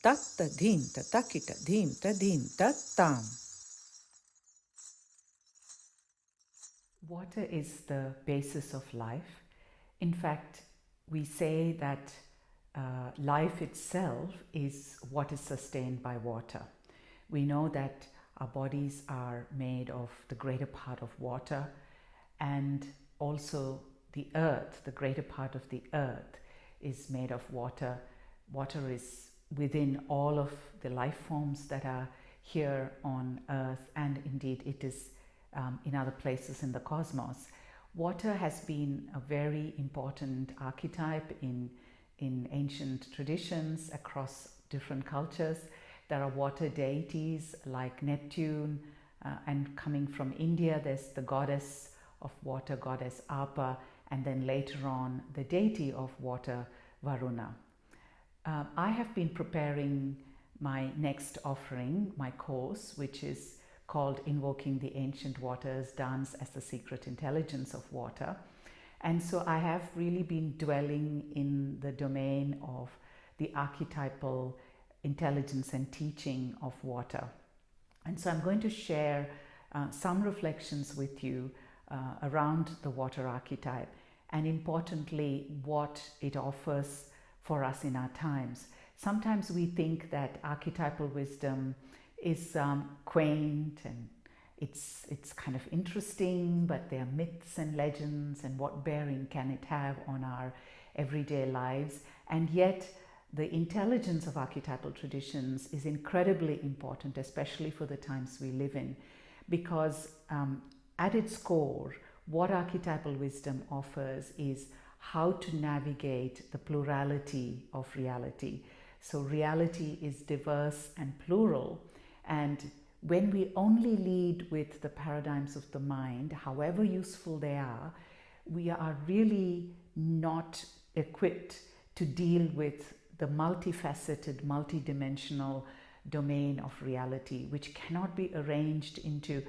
tatta dhim tatakita dhim tadim tattam. Water is the basis of life. In fact, we say that life itself is what is sustained by water. We know that our bodies are made of the greater part of water, and also the earth, the greater part of the earth is made of water. Water is within all of the life forms that are here on earth, and indeed it is in other places in the cosmos. Water has been a very important archetype in ancient traditions across different cultures. There are water deities like Neptune, and coming from India, there's the goddess of water, goddess Aapah, and then later on, the deity of water, Varuna. I have been preparing my next offering, my course, which is called Invoking the Ancient Waters, Dance as the Secret Intelligence of Water. And so I have really been dwelling in the domain of the archetypal intelligence and teaching of water. And so I'm going to share some reflections with you around the water archetype, and importantly, what it offers for us in our times. Sometimes we think that archetypal wisdom is quaint and it's kind of interesting, but there are myths and legends, and what bearing can it have on our everyday lives? And yet the intelligence of archetypal traditions is incredibly important, especially for the times we live in, because at its core, what archetypal wisdom offers is how to navigate the plurality of reality. So reality is diverse and plural, and when we only lead with the paradigms of the mind, however useful they are, we are really not equipped to deal with the multifaceted, multidimensional domain of reality, which cannot be arranged into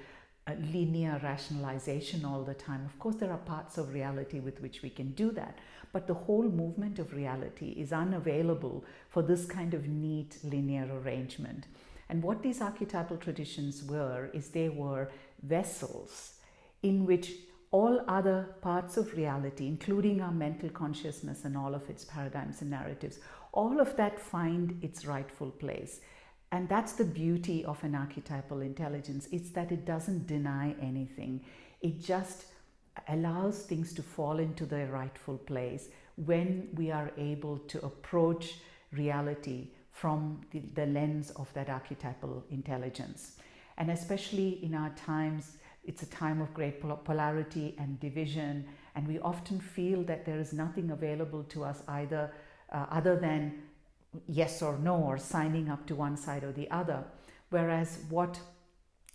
a linear rationalization all the time. Of course, there are parts of reality with which we can do that, but the whole movement of reality is unavailable for this kind of neat linear arrangement. And what these archetypal traditions were is they were vessels in which all other parts of reality, including our mental consciousness and all of its paradigms and narratives, all of that find its rightful place. And that's the beauty of an archetypal intelligence. It's that it doesn't deny anything. It just allows things to fall into their rightful place when we are able to approach reality from the lens of that archetypal intelligence. And especially in our times, it's a time of great polarity and division, and we often feel that there is nothing available to us either other than yes or no, or signing up to one side or the other. Whereas what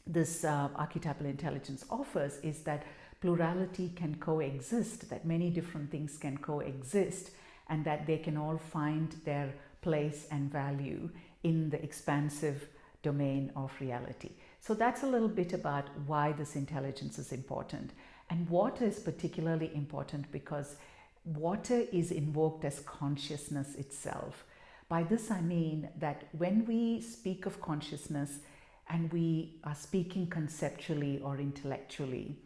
this archetypal intelligence offers is that plurality can coexist, that many different things can coexist, and that they can all find their place and value in the expansive domain of reality. So that's a little bit about why this intelligence is important. And water is particularly important because water is invoked as consciousness itself. By this I mean that when we speak of consciousness and we are speaking conceptually or intellectually,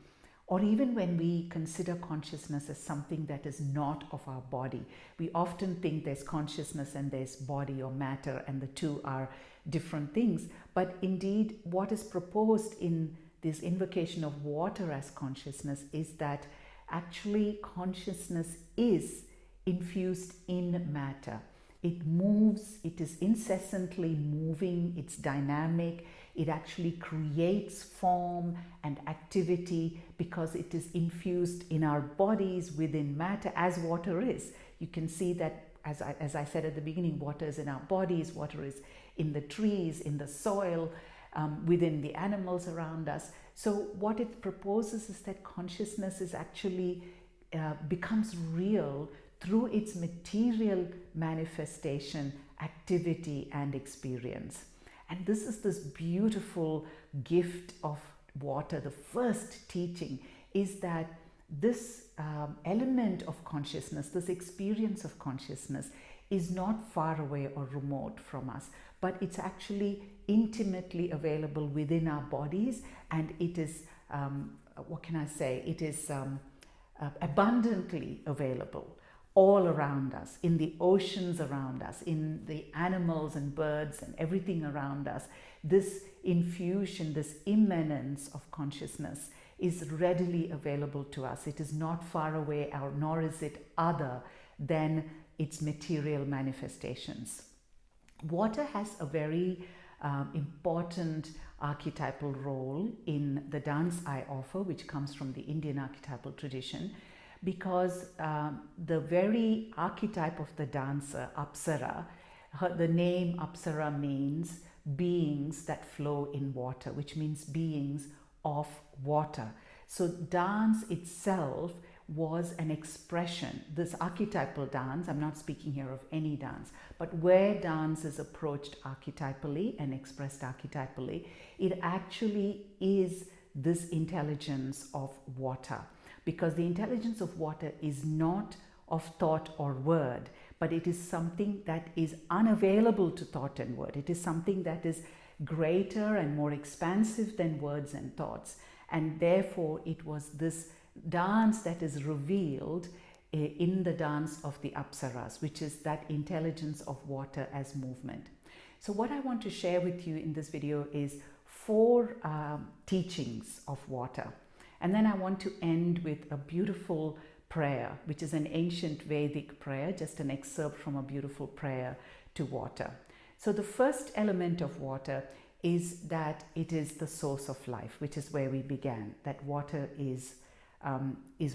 or even when we consider consciousness as something that is not of our body, we often think there's consciousness and there's body or matter, and the two are different things. But indeed, what is proposed in this invocation of water as consciousness is that actually consciousness is infused in matter. It moves, it is incessantly moving, it's dynamic, it actually creates form and activity because it is infused in our bodies within matter, as water is. You can see that, as I said at the beginning, water is in our bodies, water is in the trees, in the soil, within the animals around us. So what it proposes is that consciousness is actually becomes real through its material manifestation, activity, and experience. And this is this beautiful gift of water. The first teaching is that this element of consciousness, this experience of consciousness, is not far away or remote from us, but it's actually intimately available within our bodies, and it is, what can I say, it is abundantly available all around us, in the oceans around us, in the animals and birds and everything around us. This infusion, this immanence of consciousness is readily available to us. It is not far away, nor is it other than its material manifestations. Water has a very important archetypal role in the dance I offer, which comes from the Indian archetypal tradition, because the very archetype of the dancer, Apsara, the name Apsara means beings that flow in water, which means beings of water. So dance itself was an expression, this archetypal dance, I'm not speaking here of any dance, but where dance is approached archetypally and expressed archetypally, it actually is this intelligence of water. Because the intelligence of water is not of thought or word, but it is something that is unavailable to thought and word. It is something that is greater and more expansive than words and thoughts. And therefore, it was this dance that is revealed in the dance of the Apsaras, which is that intelligence of water as movement. So what I want to share with you in this video is 4 teachings of water. And then I want to end with a beautiful prayer, which is an ancient Vedic prayer, just an excerpt from a beautiful prayer to water. So the first element of water is that it is the source of life, which is where we began, that water is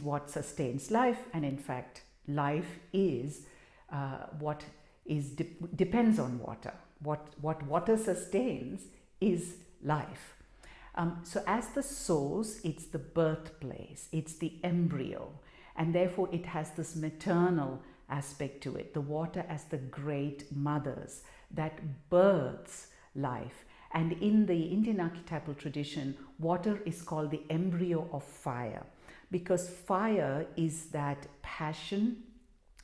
what sustains life. And in fact, life is what is depends on water. What water sustains is life. So as the source, it's the birthplace, it's the embryo, and therefore it has this maternal aspect to it, the water as the great mothers that births life. And in the Indian archetypal tradition, water is called the embryo of fire, because fire is that passion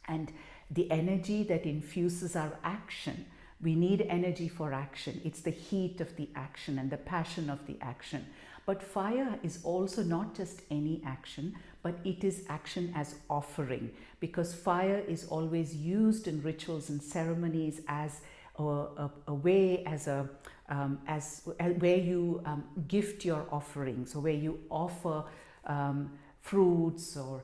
and the energy that infuses our action. We need energy for action. It's the heat of the action and the passion of the action. But fire is also not just any action, but it is action as offering, because fire is always used in rituals and ceremonies as a way, as where you gift your offerings, or where you offer fruits or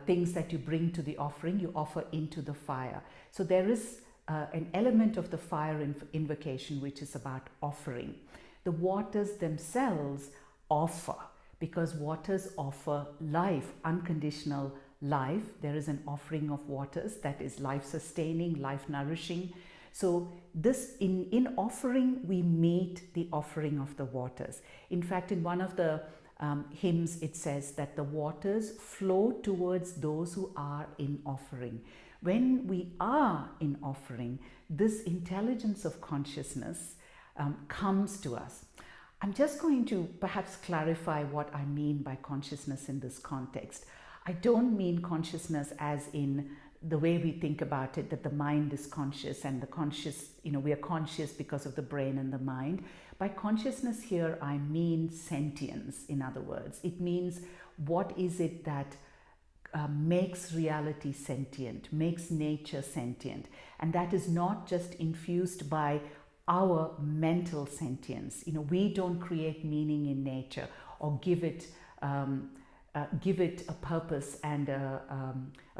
things that you bring to the offering, you offer into the fire. So there is an element of the fire invocation which is about offering. The waters themselves offer, because waters offer life, unconditional life. There is an offering of waters that is life-sustaining, life-nourishing. So this, in offering, we meet the offering of the waters. In fact, in one of the hymns, it says that the waters flow towards those who are in offering. When we are in offering, this intelligence of consciousness comes to us. I'm just going to perhaps clarify what I mean by consciousness in this context. I don't mean consciousness as in the way we think about it, that the mind is conscious and the conscious, we are conscious because of the brain and the mind. By consciousness here, I mean sentience, in other words. It means what is it that makes reality sentient, makes nature sentient. And that is not just infused by our mental sentience. We don't create meaning in nature or give it a purpose and a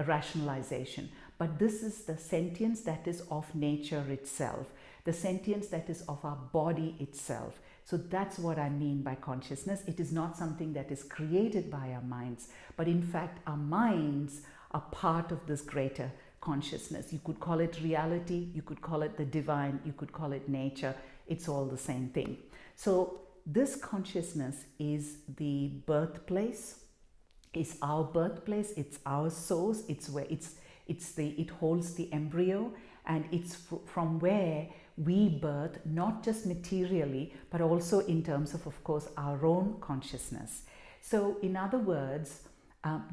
rationalization. But this is the sentience that is of nature itself, the sentience that is of our body itself. So that's what I mean by consciousness. It is not something that is created by our minds, but in fact, our minds are part of this greater consciousness. You could call it reality, you could call it the divine, you could call it nature. It's all the same thing. So this consciousness is the birthplace, is our birthplace, it's our source, it's where it holds the embryo, and it's from where we birth, not just materially, but also in terms of course, our own consciousness. So in other words,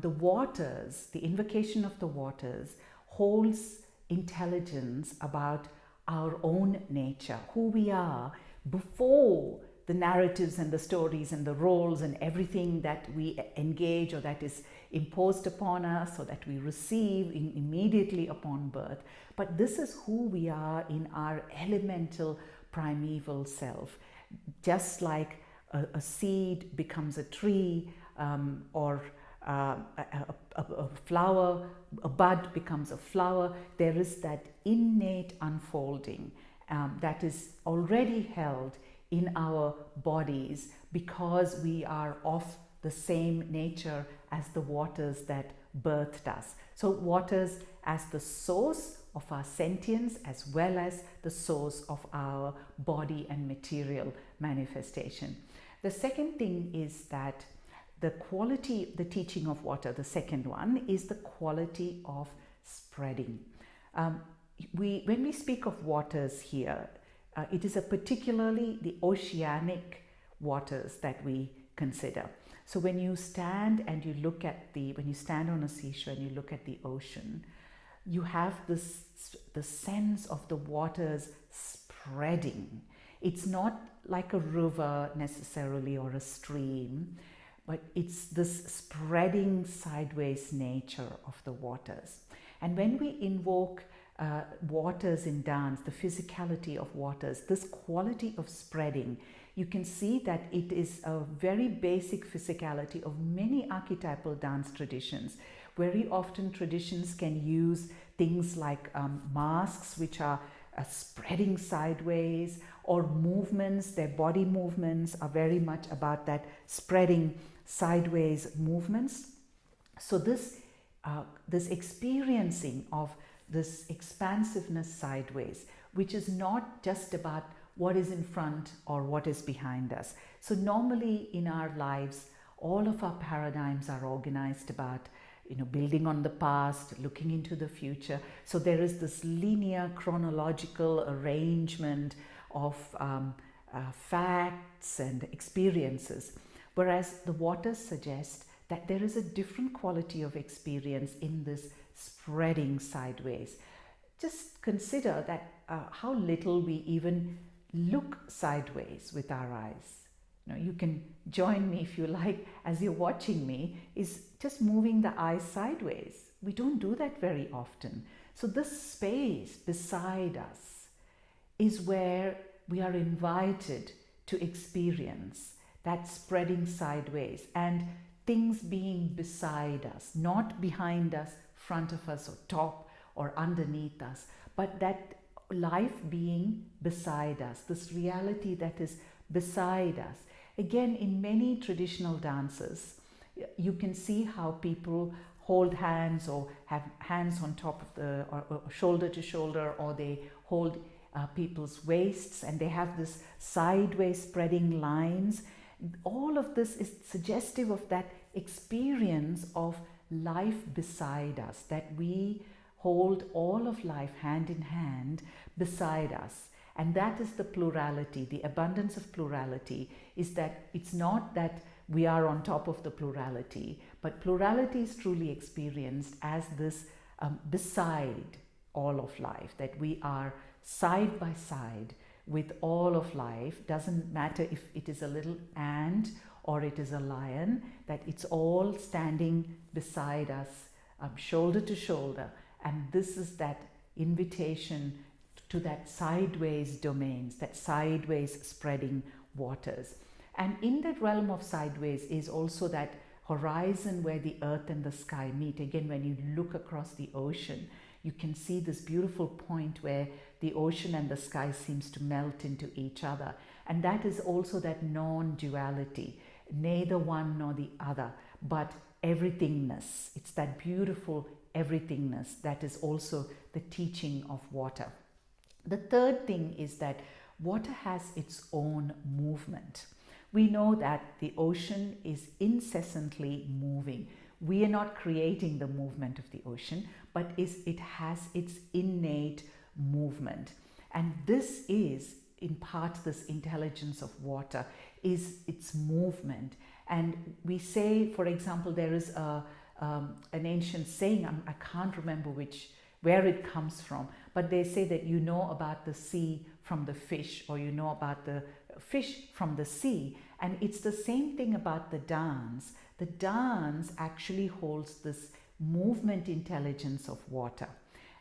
the waters, the invocation of the waters holds intelligence about our own nature, who we are before the narratives and the stories and the roles and everything that we engage or that is imposed upon us or that we receive immediately upon birth. But this is who we are in our elemental primeval self. Just like a seed becomes a tree, or a flower, a bud becomes a flower, there is that innate unfolding that is already held in our bodies because we are of the same nature as the waters that birthed us. So waters as the source of our sentience as well as the source of our body and material manifestation. The second thing is that the quality, the teaching of water, the second one, is the quality of spreading. When we speak of waters here, it is particularly the oceanic waters that we consider. So when you stand and you look at when you stand on a seashore and you look at the ocean, you have the sense of the waters spreading. It's not like a river necessarily or a stream, but it's this spreading sideways nature of the waters. And when we invoke waters in dance, the physicality of waters, this quality of spreading, you can see that it is a very basic physicality of many archetypal dance traditions. Very often traditions can use things like masks, which are spreading sideways, or movements, their body movements are very much about that spreading sideways movements. So this experiencing of this expansiveness sideways, which is not just about what is in front or what is behind us. So normally in our lives, all of our paradigms are organized about building on the past, looking into the future. So there is this linear chronological arrangement of facts and experiences, whereas the waters suggest that there is a different quality of experience in this spreading sideways. Just consider that how little we even look sideways with our eyes. You can join me if you like as you're watching me, is just moving the eyes sideways. We don't do that very often. So this space beside us is where we are invited to experience that spreading sideways and things being beside us, not behind us, front of us, or top or underneath us, but that life being beside us, this reality that is beside us. Again, in many traditional dances, you can see how people hold hands or have hands on top of or shoulder to shoulder, or they hold people's waists and they have this sideways spreading lines. All of this is suggestive of that experience of life beside us, that we hold all of life hand in hand beside us. And that is the plurality, the abundance of plurality, is that it's not that we are on top of the plurality, but plurality is truly experienced as this beside all of life, that we are side by side with all of life. Doesn't matter if it is a little ant or it is a lion, that it's all standing beside us, shoulder to shoulder. And this is that invitation to that sideways domains, that sideways spreading waters. And in that realm of sideways is also that horizon where the earth and the sky meet. Again, when you look across the ocean, you can see this beautiful point where the ocean and the sky seems to melt into each other. And that is also that non-duality, neither one nor the other, but everythingness. It's that beautiful everythingness that is also the teaching of water. The third thing is that water has its own movement. We know that the ocean is incessantly moving. We are not creating the movement of the ocean, but it has its innate movement. And this is, in part, this intelligence of water, is its movement. And we say, for example, there is an ancient saying, I can't remember which where it comes from. But they say that you know about the sea from the fish, or you know about the fish from the sea. And it's the same thing about the dance. The dance actually holds this movement intelligence of water.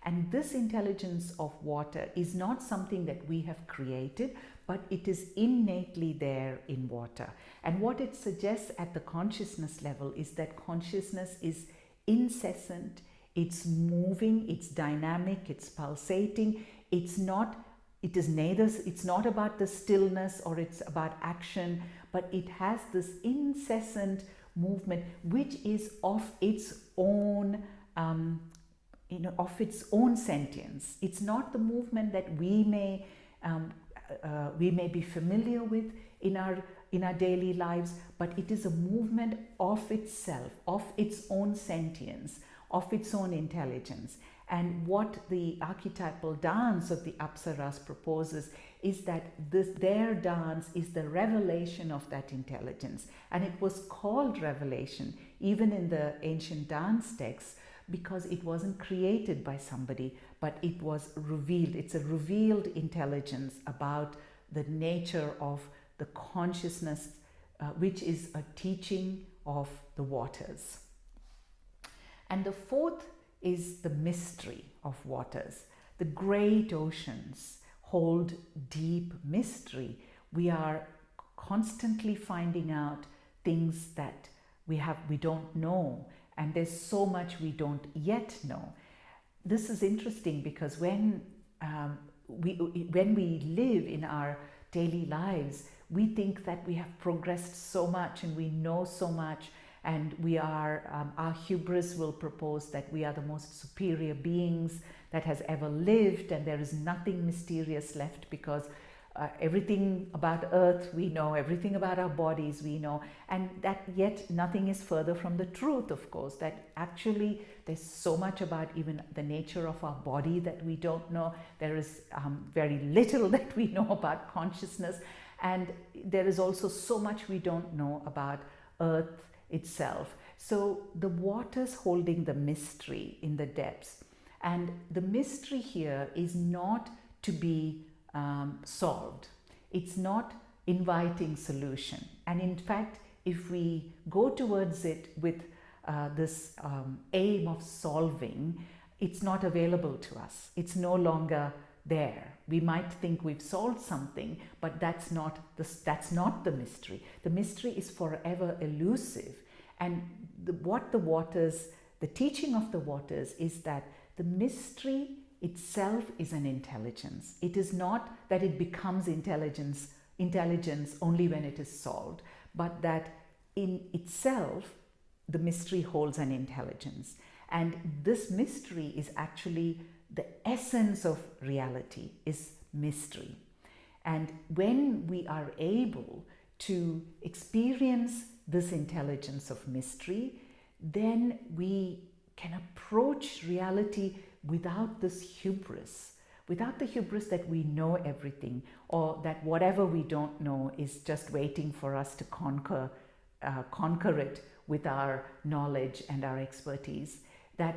And this intelligence of water is not something that we have created, but it is innately there in water. And what it suggests at the consciousness level is that consciousness is incessant, it's moving, it's dynamic, it's pulsating. It's not about the stillness or it's about action, but it has this incessant movement which is of its own of its own sentience. It's not the movement that we may be familiar with in our daily lives, but it is a movement of itself, of its own sentience, of its own intelligence. And what the archetypal dance of the Apsaras proposes is that their dance is the revelation of that intelligence. And it was called revelation even in the ancient dance texts, because it wasn't created by somebody, but it was revealed. It's a revealed intelligence about the nature of the consciousness, which is a teaching of the waters. And the fourth is the mystery of waters. The great oceans hold deep mystery. We are constantly finding out things that we don't know. And there's so much we don't yet know. This is interesting because when we live in our daily lives, we think that we have progressed so much and we know so much, and we are our hubris will propose that we are the most superior beings that has ever lived, and there is nothing mysterious left because everything about Earth we know, everything about our bodies we know, and that yet nothing is further from the truth, of course, that actually there's so much about even the nature of our body that we don't know. There is very little that we know about consciousness, and there is also so much we don't know about Earth itself. So the waters holding the mystery in the depths, and the mystery here is not to be solved. It's not inviting solution. And in fact, if we go towards it with this aim of solving, it's not available to us. It's no longer there. We might think we've solved something, but that's not the mystery. The mystery is forever elusive. And the teaching of the waters is that the mystery itself is an intelligence. It is not that it becomes intelligence only when it is solved, but that in itself the mystery holds an intelligence. And this mystery is actually the essence of reality, is mystery. And when we are able to experience this intelligence of mystery, then we can approach reality without this hubris, without the hubris that we know everything, or that whatever we don't know is just waiting for us to conquer it with our knowledge and our expertise. That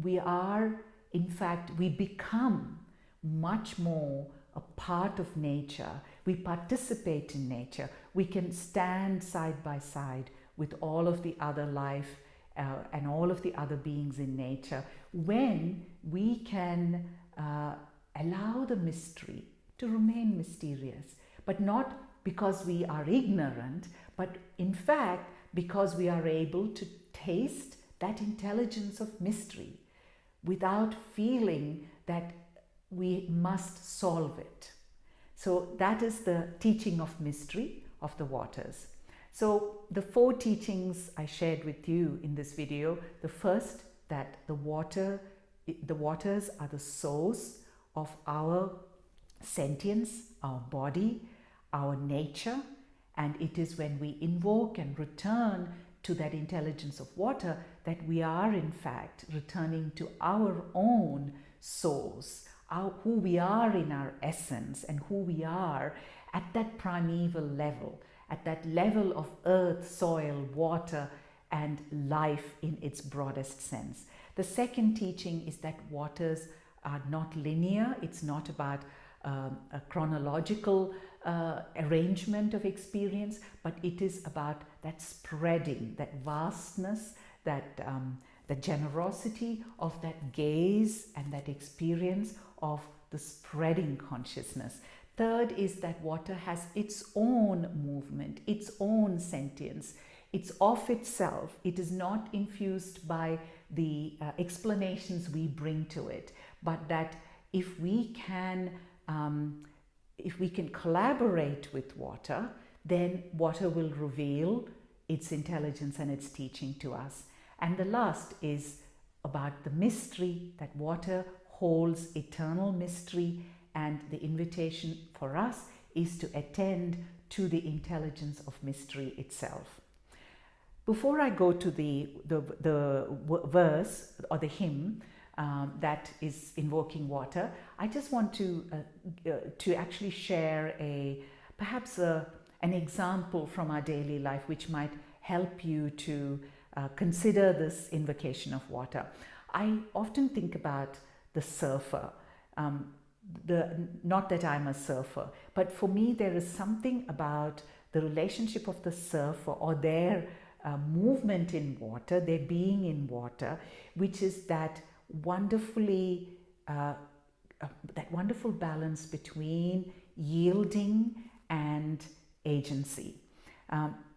we are, in fact, we become much more a part of nature. We participate in nature. We can stand side by side with all of the other life and all of the other beings in nature, when we can allow the mystery to remain mysterious, but not because we are ignorant, but in fact because we are able to taste that intelligence of mystery without feeling that we must solve it. So that is the teaching of mystery of the waters. So the 4 teachings I shared with you in this video: the first, that the waters are the source of our sentience, our body, our nature, and it is when we invoke and return to that intelligence of water that we are in fact returning to our own source, who we are in our essence, and who we are at that primeval level, at that level of earth, soil, water, and life in its broadest sense. The second teaching is that waters are not linear. It's not about a chronological arrangement of experience, but it is about that spreading, that vastness, that the generosity of that gaze and that experience of the spreading consciousness. Third is that water has its own movement, its own sentience. It's of itself. It is not infused by the explanations we bring to it, but that if we can collaborate with water, then water will reveal its intelligence and its teaching to us. And the last is about the mystery, that water holds eternal mystery, and the invitation for us is to attend to the intelligence of mystery itself. Before I go to the verse or the hymn that is invoking water, I just want to actually share perhaps an example from our daily life which might help you to consider this invocation of water. I often think about the surfer. Not that I'm a surfer, but for me there is something about the relationship of the surfer or their movement in water, their being in water, which is that wonderful balance between yielding and agency.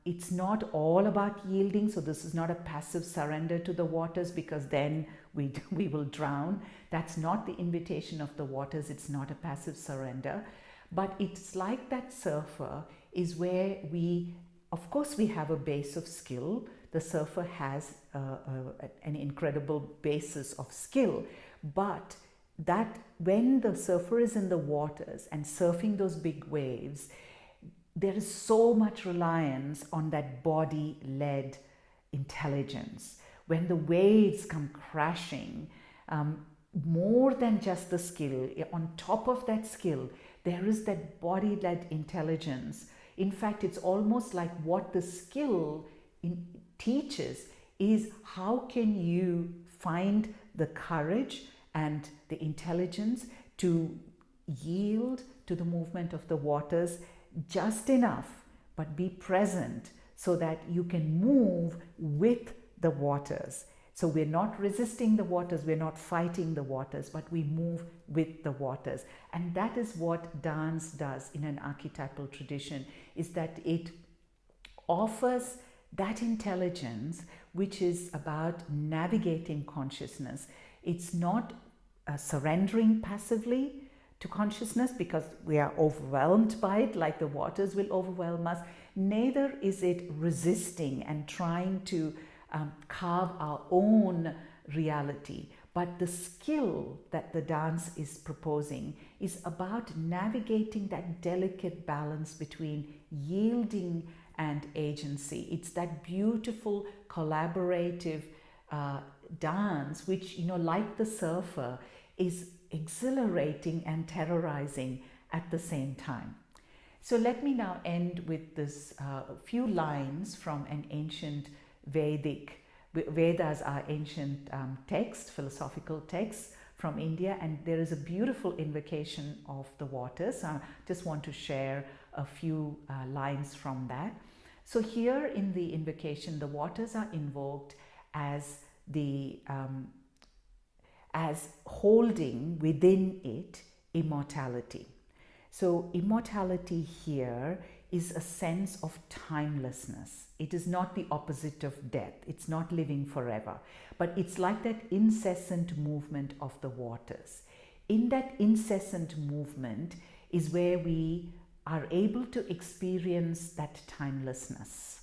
It's not all about yielding, so this is not a passive surrender to the waters, because then we will drown. That's not the invitation of the waters. It's not a passive surrender, but it's like that surfer is where of course we have a base of skill. The surfer has an incredible basis of skill, but that when the surfer is in the waters and surfing those big waves, there is so much reliance on that body-led intelligence. When the waves come crashing, more than just the skill, on top of that skill, there is that body-led intelligence. In fact, it's almost like what the skill teaches is how can you find the courage and the intelligence to yield to the movement of the waters just enough, but be present so that you can move with the waters. So we're not resisting the waters, we're not fighting the waters, but we move with the waters. And that is what dance does in an archetypal tradition, is that it offers that intelligence which is about navigating consciousness. It's not surrendering passively to consciousness because we are overwhelmed by it like the waters will overwhelm us. Neither is it resisting and trying to carve our own reality. But the skill that the dance is proposing is about navigating that delicate balance between yielding and agency. It's that beautiful collaborative dance which, like the surfer, is exhilarating and terrorizing at the same time. So let me now end with this few lines from an ancient Vedas are ancient text, philosophical texts from India, and there is a beautiful invocation of the waters. I just want to share a few lines from that. So here in the invocation, the waters are invoked as holding within it immortality. So immortality here is a sense of timelessness. It is not the opposite of death. It's not living forever, but it's like that incessant movement of the waters. In that incessant movement is where we are able to experience that timelessness.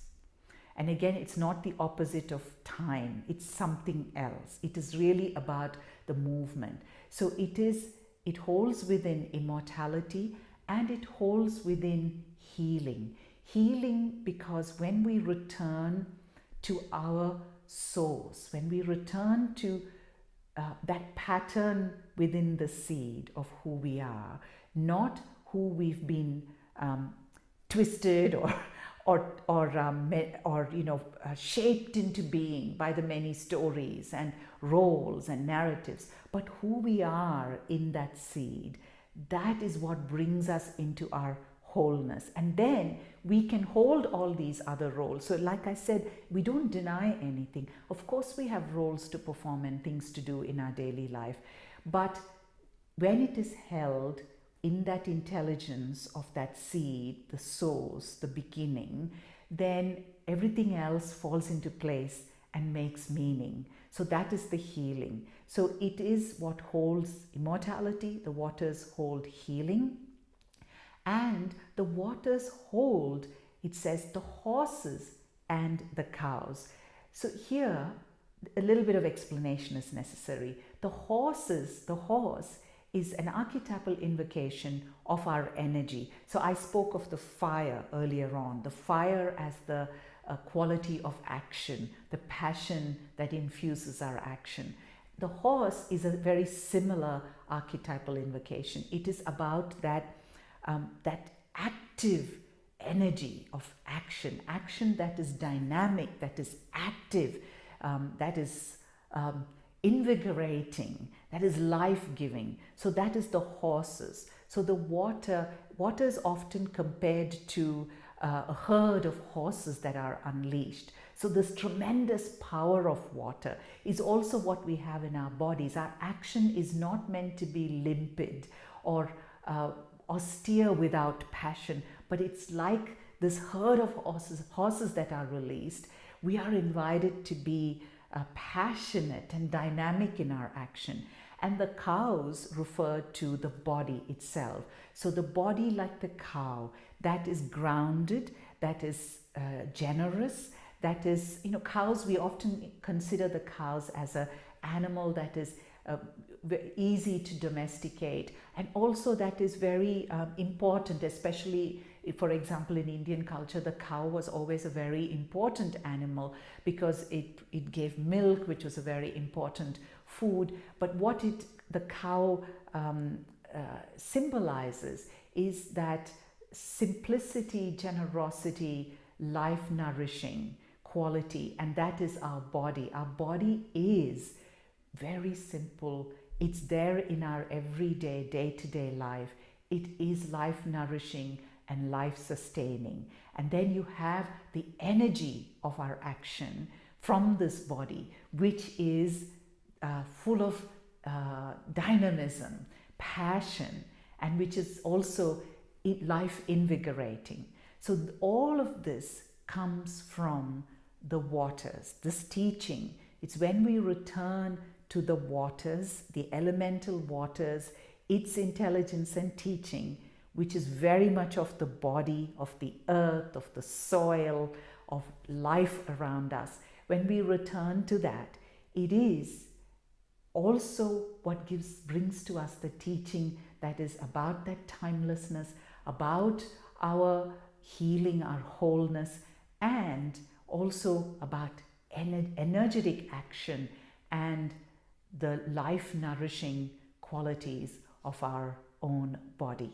And again, it's not the opposite of time. It's something else. It is really about the movement. So it holds within immortality, and it holds within healing. Healing because when we return to our source, when we return to that pattern within the seed of who we are, not who we've been twisted shaped into being by the many stories and roles and narratives. But who we are in that seed, that is what brings us into our wholeness. And then we can hold all these other roles. So like I said, we don't deny anything. Of course, we have roles to perform and things to do in our daily life. But when it is held in that intelligence of that seed, the source, the beginning, then everything else falls into place and makes meaning. So that is the healing. So it is what holds immortality. The waters hold healing. And the waters hold, it says, the horses and the cows. So here, a little bit of explanation is necessary. The horse is an archetypal invocation of our energy. So I spoke of the fire earlier on, the fire as the quality of action, the passion that infuses our action. The horse is a very similar archetypal invocation. It is about that active energy of action that is dynamic, that is active, that is invigorating, that is life-giving. So that is the horses. So the water is often compared to a herd of horses that are unleashed. So this tremendous power of water is also what we have in our bodies. Our action is not meant to be limpid or austere without passion, but it's like this herd of horses that are released. We are invited to be passionate and dynamic in our action. And the cows refer to the body itself. So the body, like the cow, that is grounded, that is generous, that is, cows, we often consider the cows as an animal that is easy to domesticate, and also that is very important, especially for example in Indian culture. The cow was always a very important animal because it gave milk, which was a very important food. But what the cow symbolizes is that simplicity, generosity, life nourishing quality, and that is our body. Our body is very simple. It's there in our everyday, day-to-day life. It is life nourishing and life sustaining. And then you have the energy of our action from this body, which is full of dynamism, passion, and which is also life invigorating. So all of this comes from the waters, this teaching. It's when we return to the waters, the elemental waters, its intelligence and teaching, which is very much of the body, of the earth, of the soil, of life around us. When we return to that, it is also what brings to us the teaching that is about that timelessness, about our healing, our wholeness, and also about energetic action and the life-nourishing qualities of our own body.